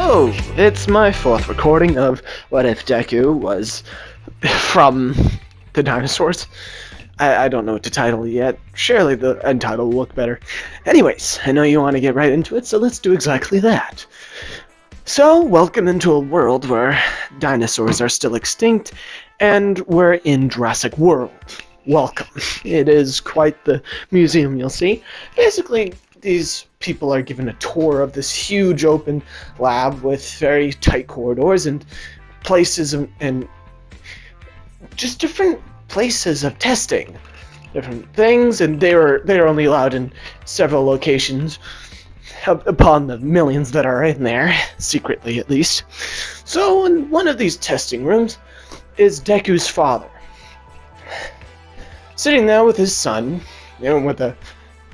Hello! It's my fourth recording of What If Deku was from the dinosaurs. I don't know what to title yet. Surely the end title will look better. Anyways, I know you want to get right into it, so let's do exactly that. So, welcome into a world where dinosaurs are still extinct, and we're in Jurassic World. Welcome. It is quite the museum you'll see. Basically, these people are given a tour of this huge open lab with very tight corridors and places and just different places of testing different things, and they're only allowed in several locations upon the millions that are in there, secretly at least. So in one of these testing rooms is Deku's father, sitting there with his son, with a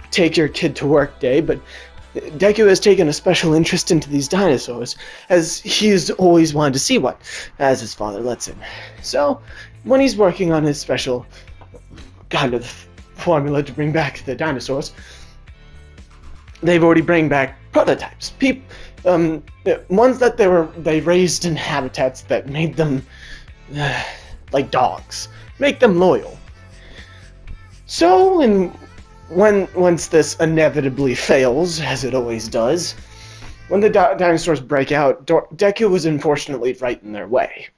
take your kid to work day, but Deku has taken a special interest into these dinosaurs, as he's always wanted to see one, as his father lets him. So, when he's working on his special kind of formula to bring back the dinosaurs, they've already bring back prototypes. Ones that they raised in habitats that made them like dogs, make them loyal. So, once this inevitably fails, as it always does, when the dinosaurs break out, Deku was unfortunately right in their way.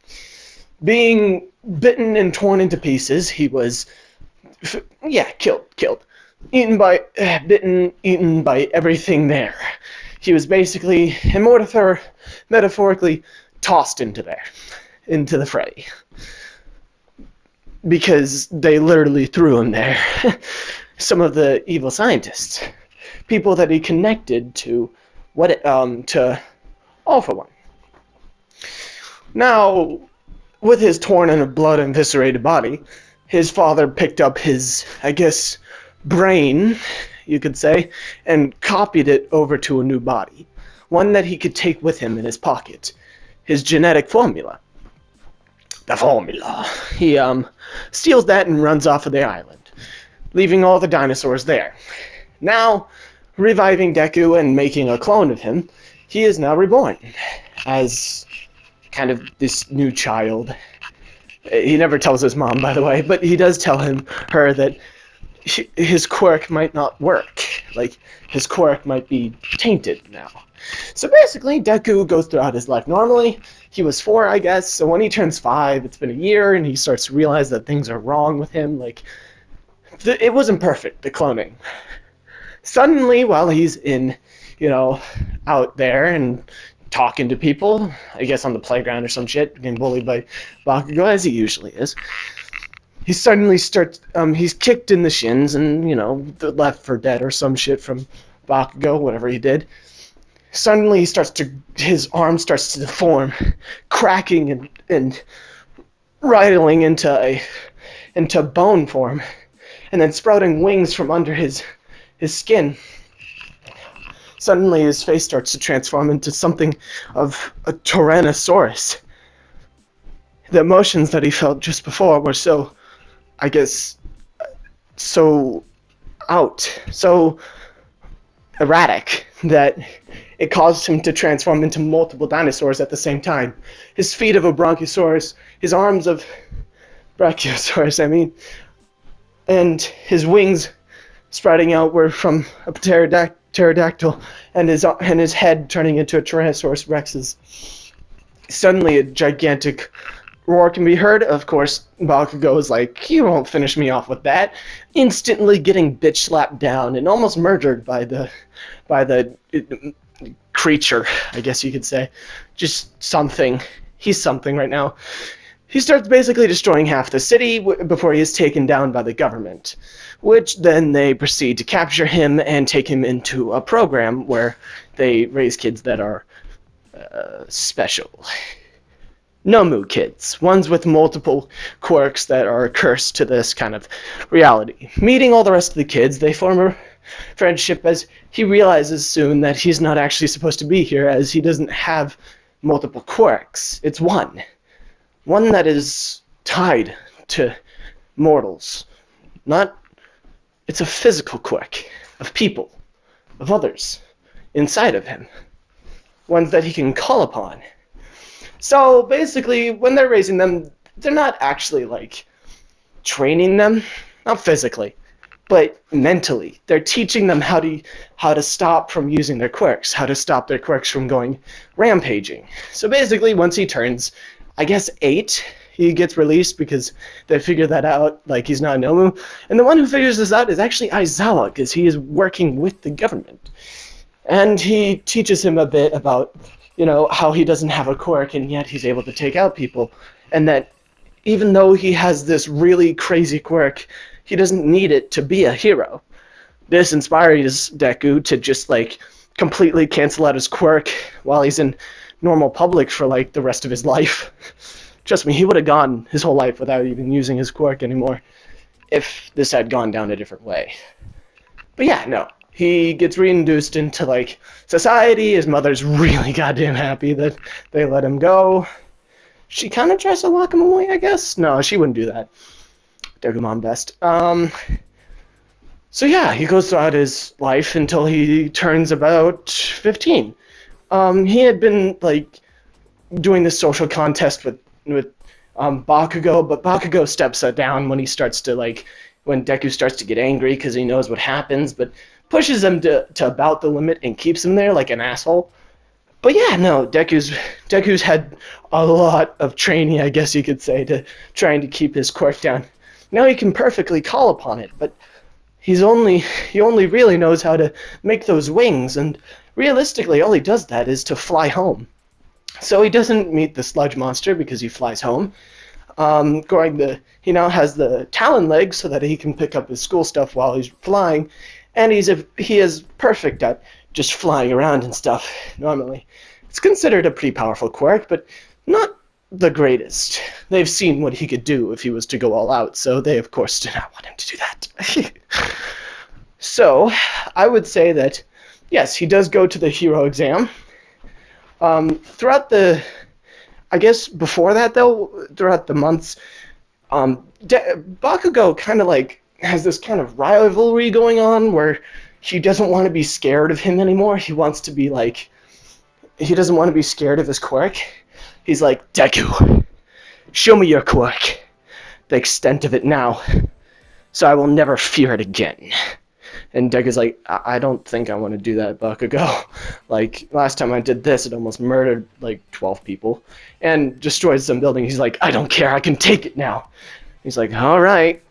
Being bitten and torn into pieces, he was, killed. Eaten by everything there. He was basically, and metaphorically, tossed into the fray. Because they literally threw him there. Some of the evil scientists, people that he connected to to All for One. Now, with his torn and blood eviscerated body, his father picked up his, brain, you could say, and copied it over to a new body, one that he could take with him in his pocket, his genetic formula. The formula. He steals that and runs off of the island, leaving all the dinosaurs there. Now, reviving Deku and making a clone of him, he is now reborn as kind of this new child. He never tells his mom, by the way, but he does tell her that his quirk might not work. Like, his quirk might be tainted now. So basically, Deku goes throughout his life normally. He was 4, I guess, so when he turns 5, it's been a year, and he starts to realize that things are wrong with him. Like, it wasn't perfect, the cloning. Suddenly, while he's out there and talking to people, I guess on the playground or some shit, getting bullied by Bakugo, as he usually is, he suddenly starts, he's kicked in the shins and, left for dead or some shit from Bakugo, whatever he did. Suddenly, his arm starts to deform, cracking and rattling into bone form, and then sprouting wings from under his skin. Suddenly, his face starts to transform into something of a Tyrannosaurus. The emotions that he felt just before were so erratic that it caused him to transform into multiple dinosaurs at the same time. His feet of a Brontosaurus, his arms of Brachiosaurus, and his wings sprouting out were from a pterodactyl, and his head turning into a Tyrannosaurus Rex's. Suddenly, a gigantic roar can be heard. Of course, Bakugo is like, "You won't finish me off with that," instantly getting bitch slapped down and almost murdered by the creature, I guess you could say. Just something. He's something right now. He starts basically destroying half the city before he is taken down by the government, which then they proceed to capture him and take him into a program where they raise kids that are special. Nomu kids, ones with multiple quirks that are cursed to this kind of reality. Meeting all the rest of the kids, they form a friendship as he realizes soon that he's not actually supposed to be here, as he doesn't have multiple quirks. It's one that is tied to mortals. It's a physical quirk of people, of others, inside of him. ones that he can call upon. So basically, when they're raising them, they're not actually like training them, not physically, but mentally. They're teaching them how to stop from using their quirks, how to stop their quirks from going rampaging. So basically, once he turns, I guess 8, he gets released because they figure that out, like he's not a Nomu. And the one who figures this out is actually Aizawa, because he is working with the government. And he teaches him a bit about, how he doesn't have a quirk and yet he's able to take out people. And that even though he has this really crazy quirk, he doesn't need it to be a hero. This inspires Deku to just, completely cancel out his quirk while he's in normal public for, the rest of his life. Trust me, he would have gone his whole life without even using his quirk anymore if this had gone down a different way. But yeah, no. He gets reintroduced into, society. His mother's really goddamn happy that they let him go. She kind of tries to lock him away, I guess. No, she wouldn't do that. Deku Mom best. So yeah, he goes throughout his life until he turns about 15. He had been, doing this social contest with Bakugo, but Bakugo steps down when he starts to, when Deku starts to get angry because he knows what happens, but pushes him to about the limit and keeps him there like an asshole. But yeah, no, Deku's had a lot of training, I guess you could say, to trying to keep his quirk down. Now he can perfectly call upon it, but he only really knows how to make those wings, and realistically all he does that is to fly home. So he doesn't meet the sludge monster because he flies home. He now has the talon legs so that he can pick up his school stuff while he's flying, and he is perfect at just flying around and stuff normally. It's considered a pretty powerful quirk, but not the greatest. They've seen what he could do if he was to go all out, so they of course do not want him to do that. So I would say that yes, he does go to the hero exam. I guess before that though, throughout the months, Bakugo kind of has this kind of rivalry going on where he doesn't want to be scared of him anymore. He wants to be he doesn't want to be scared of his quirk. He's like, Deku, show me your quirk, the extent of it now, so I will never fear it again. And Deku's like, I don't think I want to do that, Bakugo. Last time I did this, it almost murdered, 12 people. And destroyed some building. He's like, I don't care, I can take it now. He's like, alright.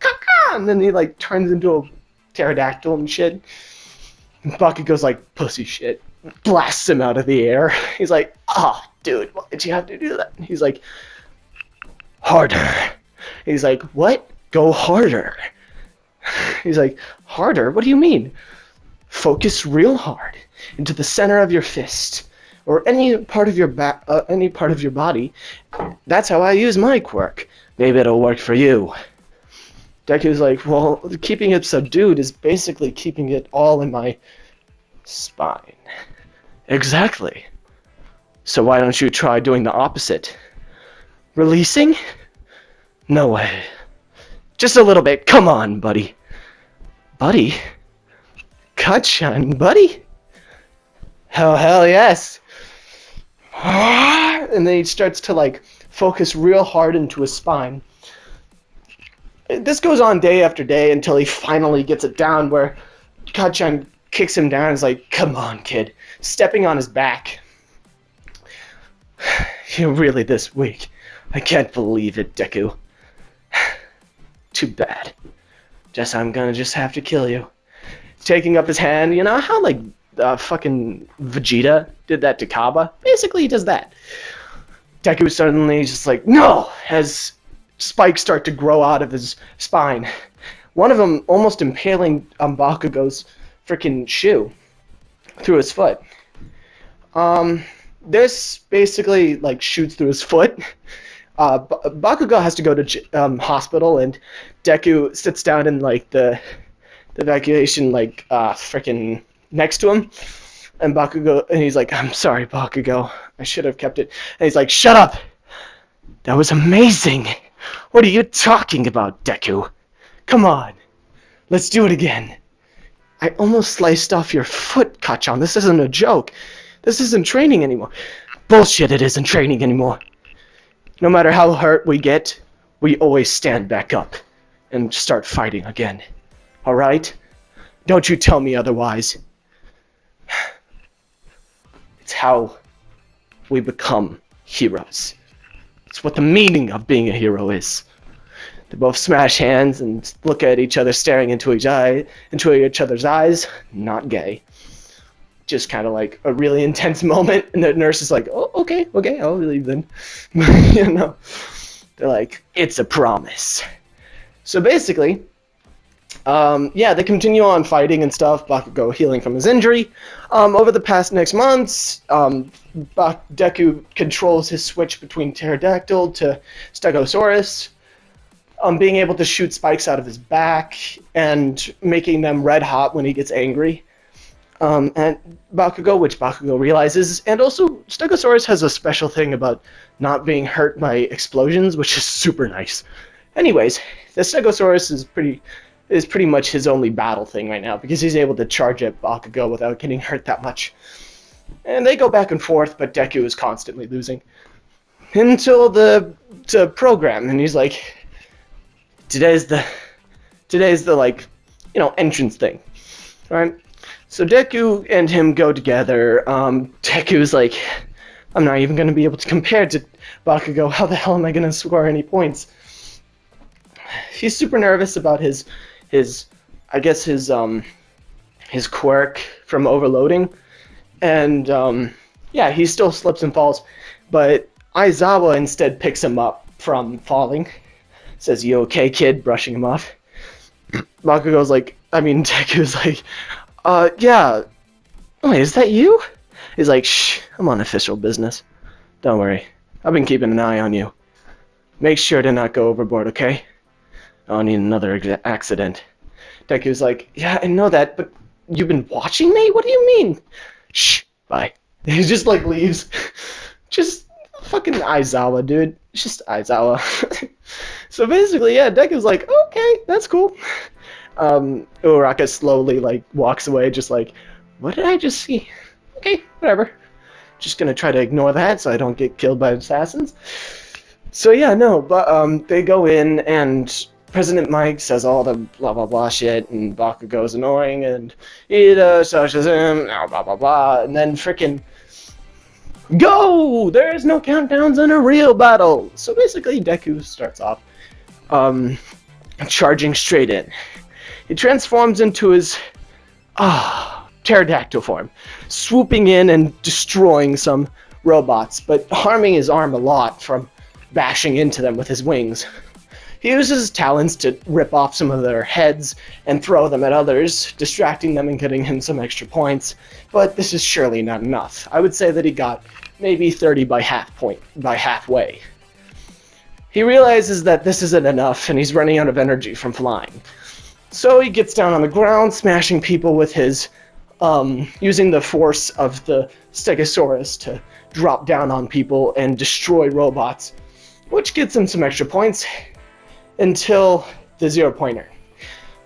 And then he, turns into a pterodactyl and shit. And Bakugo's like, pussy shit. Blasts him out of the air. He's like, dude, why did you have to do that? He's like, harder. He's like, what? Go harder. He's like, harder? What do you mean? Focus real hard into the center of your fist, or any part of your any part of your body. That's how I use my quirk. Maybe it'll work for you. Deku's like, well, keeping it subdued is basically keeping it all in my spine. Exactly. So why don't you try doing the opposite? Releasing? No way. Just a little bit. Come on, buddy. Buddy? Cut-shun, buddy? Hell yes. And then he starts to, focus real hard into his spine. This goes on day after day until he finally gets it down where Cut-shun kicks him down and is like, come on, kid. Stepping on his back. You're really this weak. I can't believe it, Deku. Too bad. Guess I'm gonna just have to kill you. Taking up his hand, you know how fucking Vegeta did that to Kaba? Basically he does that. Deku suddenly is just like, no! As spikes start to grow out of his spine. One of them almost impaling Bakugo's freaking shoe through his foot. This basically shoots through his foot. Bakugo has to go to hospital, and Deku sits down in the evacuation freaking next to him, and he's like, I'm sorry, Bakugo, I should have kept it. And he's like, shut up! That was amazing! What are you talking about, Deku? Come on, let's do it again. I almost sliced off your foot, Kachan. This isn't a joke. This isn't training anymore. Bullshit, it isn't training anymore. No matter how hurt we get, we always stand back up and start fighting again. Alright? Don't you tell me otherwise. It's how we become heroes. It's what the meaning of being a hero is. They both smash hands and look at each other, staring into each other's eyes. Not gay. Just kind of like a really intense moment, and the nurse is like, "Oh, okay, I'll leave then." You know, they're like, "It's a promise." So basically, they continue on fighting and stuff. Bakugo healing from his injury. Over the past next months, Deku controls his switch between Pterodactyl to Stegosaurus. Being able to shoot spikes out of his back and making them red hot when he gets angry. And which Bakugo realizes, and also Stegosaurus has a special thing about not being hurt by explosions, which is super nice. Anyways, the Stegosaurus is pretty much his only battle thing right now, because he's able to charge at Bakugo without getting hurt that much. And they go back and forth, but Deku is constantly losing. Until the program, and he's like, Today's the like, entrance thing, right? So Deku and him go together. Deku's like, I'm not even going to be able to compare to Bakugo. How the hell am I going to score any points? He's super nervous about his quirk from overloading, and he still slips and falls, but Aizawa instead picks him up from falling. Says, "You okay, kid?" brushing him off. Deku's like, yeah. Wait, is that you? He's like, shh, I'm on official business. Don't worry. I've been keeping an eye on you. Make sure to not go overboard, okay? I don't need another accident. Deku's like, yeah, I know that, but you've been watching me? What do you mean? Shh, bye. He just, like, leaves. Just fucking Aizawa, dude. It's just Aizawa. So basically, yeah, Deku's like, okay, that's cool. Uraraka slowly, like, walks away, just like, what did I just see? Okay, whatever. Just gonna try to ignore that so I don't get killed by assassins. So yeah, no, but they go in, and President Mike says all the blah blah blah shit, and Bakugo's annoying, and Ida shushes him, blah blah blah, and then frickin' go! There's no countdowns in a real battle! So basically, Deku starts off charging straight in. He transforms into his pterodactyl form, swooping in and destroying some robots, but harming his arm a lot from bashing into them with his wings. He uses his talons to rip off some of their heads and throw them at others, distracting them and getting him some extra points, but this is surely not enough. I would say that he got maybe 30 by halfway. He realizes that this isn't enough, and he's running out of energy from flying. So he gets down on the ground, smashing people with his, using the force of the Stegosaurus to drop down on people and destroy robots, which gets him some extra points, until the 0-pointer.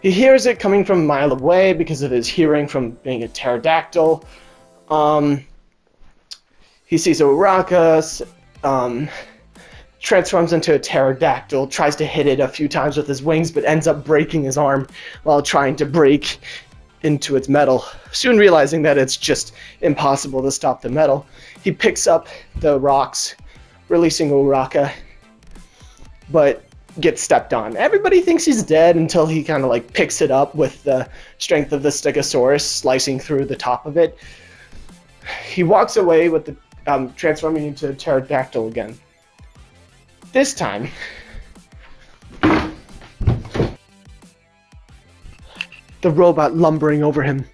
He hears it coming from a mile away because of his hearing from being a pterodactyl. He sees Uraraka, transforms into a pterodactyl, tries to hit it a few times with his wings, but ends up breaking his arm while trying to break into its metal. Soon realizing that it's just impossible to stop the metal, he picks up the rocks, releasing Uraraka, but gets stepped on. Everybody thinks he's dead until he kind of like picks it up with the strength of the Stegosaurus slicing through the top of it. He walks away with the transforming into a pterodactyl again. This time, the robot lumbering over him.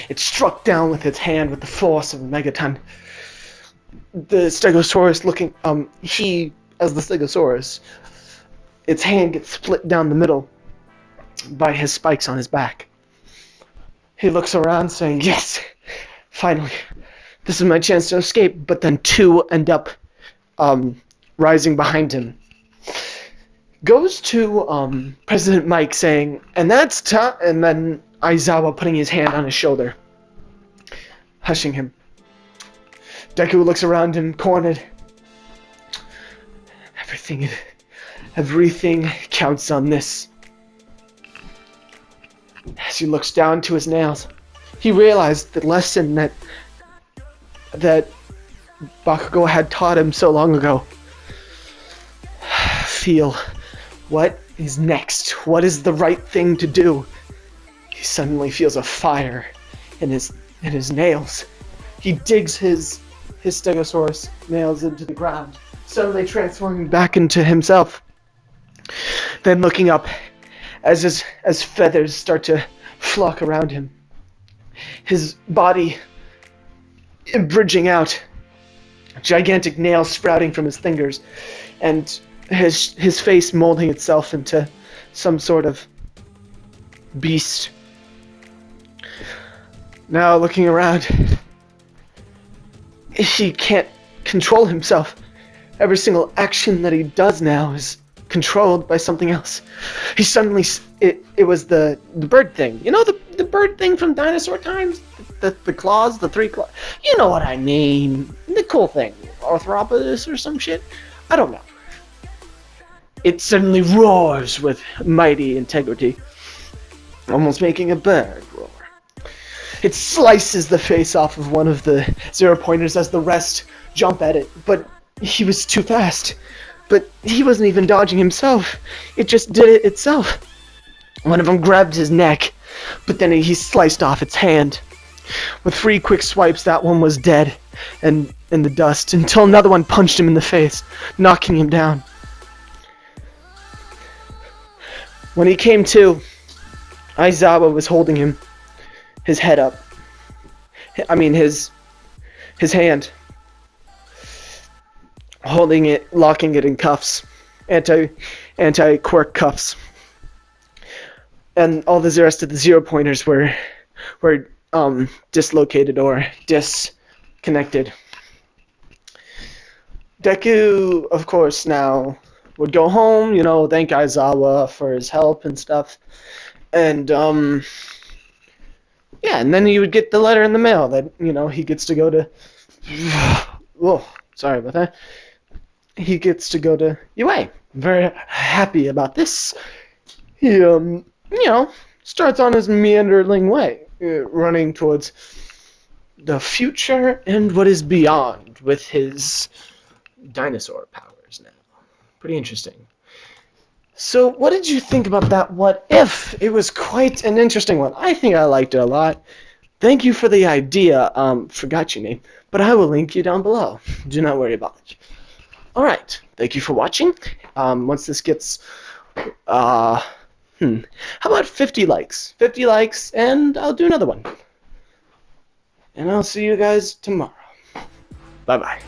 It struck down with its hand with the force of a megaton. The Stegosaurus looking, as the Stegosaurus, its hand gets split down the middle by his spikes on his back. He looks around saying, yes, finally, this is my chance to escape, but then two end up rising behind him. Goes to President Mike saying, and that's tough, and then Aizawa putting his hand on his shoulder, hushing him. Deku looks around him, cornered. Everything counts on this. As he looks down to his nails, he realized the lesson that Bakugo had taught him so long ago. Feel what is next. What is the right thing to do? He suddenly feels a fire in his nails. He digs his Stegosaurus nails into the ground, suddenly transforming back into himself. Then looking up, as feathers start to flock around him, his body bridging out, gigantic nails sprouting from his fingers, and his face molding itself into some sort of beast. Now looking around, he can't control himself. Every single action that he does now is controlled by something else. He suddenly, it was the bird thing. You know the bird thing from dinosaur times? The claws, the 3 claws. You know what I mean. The cool thing. Arthropodus or some shit? I don't know. It suddenly roars with mighty integrity, almost making a bird roar. It slices the face off of one of the 0-pointers as the rest jump at it, but he was too fast. But he wasn't even dodging himself. It just did it itself. One of them grabbed his neck, but then he sliced off its hand. With 3 quick swipes, that one was dead and in the dust, until another one punched him in the face, knocking him down. When he came to, Aizawa was holding him, his head up. I mean, his hand. Holding it, locking it in cuffs. Anti-quirk cuffs. And all the rest of the 0-pointers were dislocated or disconnected. Deku, of course, now would go home, thank Aizawa for his help and stuff. And, yeah, and then he would get the letter in the mail that, he gets to go to... Whoa, sorry about that. He gets to go to UA. Very happy about this. He, starts on his meandering way, running towards the future and what is beyond with his dinosaur powers now. Pretty interesting. So, what did you think about that What If? It was quite an interesting one. I think I liked it a lot. Thank you for the idea. Forgot your name, but I will link you down below. Do not worry about it. Alright, thank you for watching. Once this gets, how about 50 likes? 50 likes, and I'll do another one. And I'll see you guys tomorrow. Bye-bye.